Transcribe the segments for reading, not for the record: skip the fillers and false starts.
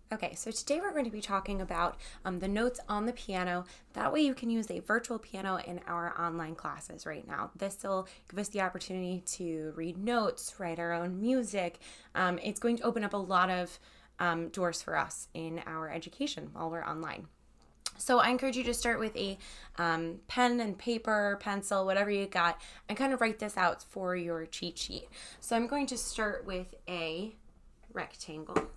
Okay, so today we're going to be talking about the notes on the piano. That way you can use a virtual piano in our online classes right now. This will give us the opportunity to read notes, write our own music. It's going to open up a lot of doors for us in our education while we're online. So I encourage you to start with a pen and paper, pencil, whatever you got, and kind of write this out for your cheat sheet. So I'm going to start with a rectangle.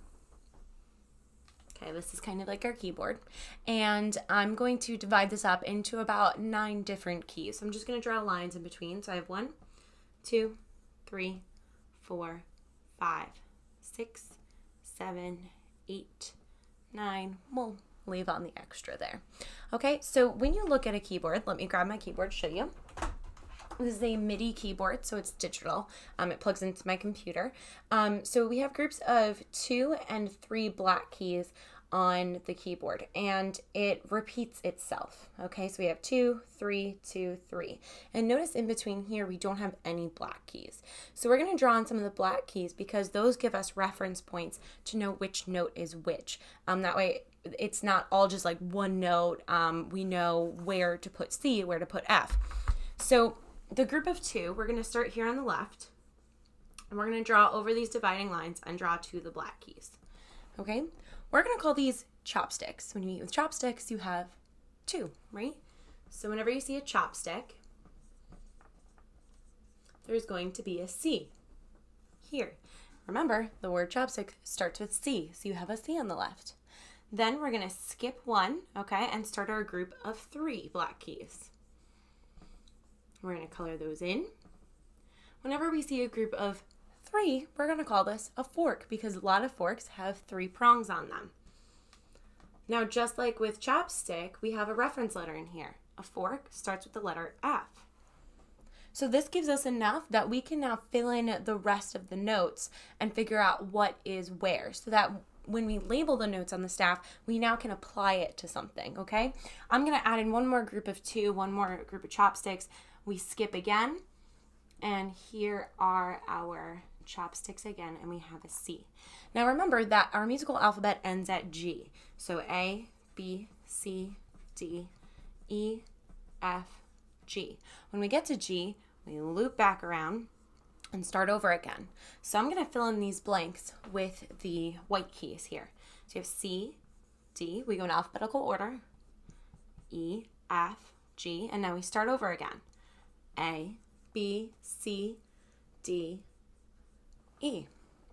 Okay, this is kind of like our keyboard. And I'm going to divide this up into about 9 different keys. So I'm just going to draw lines in between. So I have 1, 2, 3, 4, 5, 6, 7, 8, 9. We'll leave on the extra there. Okay, so when you look at a keyboard, let me grab my keyboard to show you. This is a MIDI keyboard, so it's digital. It plugs into my computer. So we have groups of 2 and 3 black keys on the keyboard, and it repeats itself. Okay, so we have 2, 3, 2, 3. And notice in between here, we don't have any black keys. So we're going to draw on some of the black keys because those give us reference points to know which note is which. That way, it's not all just like one note. We know where to put C, where to put F. So the group of 2, we're going to start here on the left, and we're going to draw over these dividing lines and draw 2 of the black keys. Okay, we're going to call these chopsticks. When you eat with chopsticks, you have 2, right? So whenever you see a chopstick, there's going to be a C here. Remember, the word chopstick starts with C, so you have a C on the left. Then we're going to skip 1, okay, and start our group of 3 black keys. We're going to color those in. Whenever we see a group of 3, we're going to call this a fork because a lot of forks have 3 prongs on them. Now, just like with chopstick, we have a reference letter in here. A fork starts with the letter F. So this gives us enough that we can now fill in the rest of the notes and figure out what is where, so that when we label the notes on the staff, we now can apply it to something, okay? I'm going to add in one more group of 2, one more group of chopsticks. We skip again, and here are our chopsticks again, and we have a C. Now remember that our musical alphabet ends at G. So A, B, C, D, E, F, G. When we get to G, we loop back around and start over again. So I'm going to fill in these blanks with the white keys here. So you have C, D, we go in alphabetical order, E, F, G, and now we start over again. A, B, C, D, E.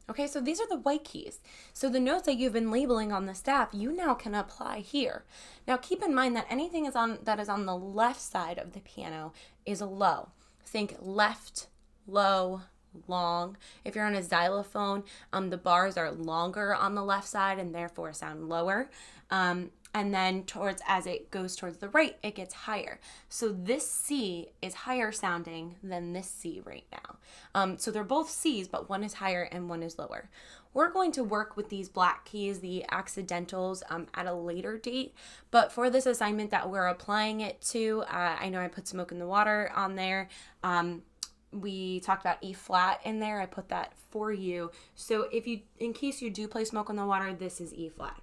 Okay, so these are the white keys. So the notes that you've been labeling on the staff, you now can apply here. Now keep in mind that anything that is on the left side of the piano is a low. Think left, low, long. If you're on a xylophone, the bars are longer on the left side and therefore sound lower. And then as it goes towards the right, it gets higher. So this C is higher sounding than this C right now. So they're both C's, but one is higher and one is lower. We're going to work with these black keys, the accidentals, at a later date. But for this assignment that we're applying it to, I know I put Smoke in the Water on there. We talked about E flat in there. I put that for you. So in case you do play Smoke on the Water, this is E flat.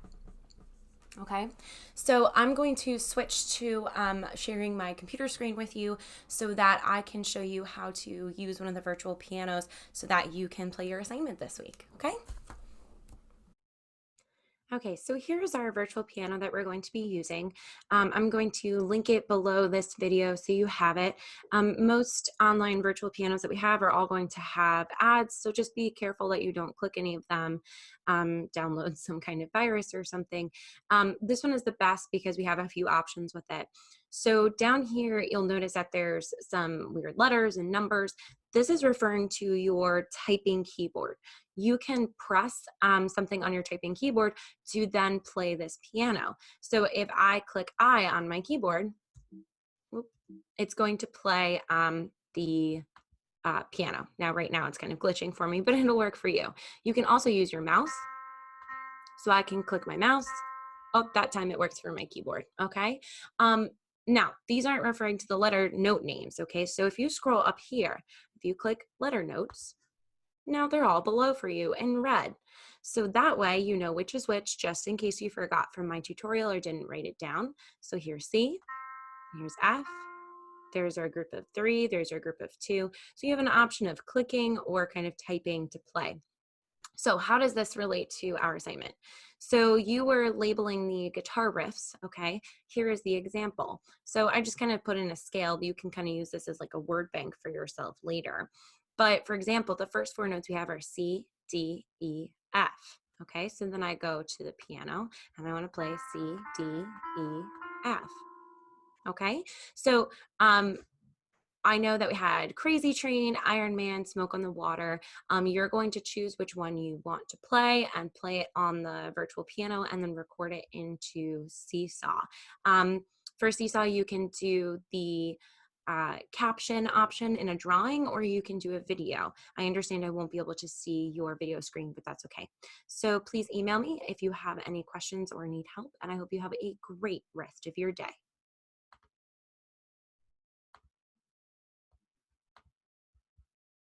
Okay, so I'm going to switch to sharing my computer screen with you so that I can show you how to use one of the virtual pianos so that you can play your assignment this week, okay? Okay, so here's our virtual piano that we're going to be using. I'm going to link it below this video so you have it. Most online virtual pianos that we have are all going to have ads, so just be careful that you don't click any of them, download some kind of virus or something. This one is the best because we have a few options with it. So down here, you'll notice that there's some weird letters and numbers. This is referring to your typing keyboard. You can press something on your typing keyboard to then play this piano. So if I click I on my keyboard, it's going to play the piano. Now, right now, it's kind of glitching for me, but it'll work for you. You can also use your mouse. So I can click my mouse. Oh, that time it works for my keyboard, okay? Now, these aren't referring to the letter note names, okay? So if you scroll up here, if you click letter notes, now they're all below for you in red. So that way you know which is which, just in case you forgot from my tutorial or didn't write it down. So here's C, here's F, there's our group of 3, there's our group of 2. So you have an option of clicking or kind of typing to play. So how does this relate to our assignment? So you were labeling the guitar riffs, okay? Here is the example. So I just kind of put in a scale. You can kind of use this as like a word bank for yourself later. But for example, the first 4 notes we have are C, D, E, F. Okay, so then I go to the piano and I want to play C, D, E, F. Okay, so I know that we had Crazy Train, Iron Man, Smoke on the Water. You're going to choose which one you want to play and play it on the virtual piano and then record it into Seesaw. For Seesaw, you can do the caption option in a drawing, or you can do a video. I understand I won't be able to see your video screen, but that's okay. So please email me if you have any questions or need help, and I hope you have a great rest of your day.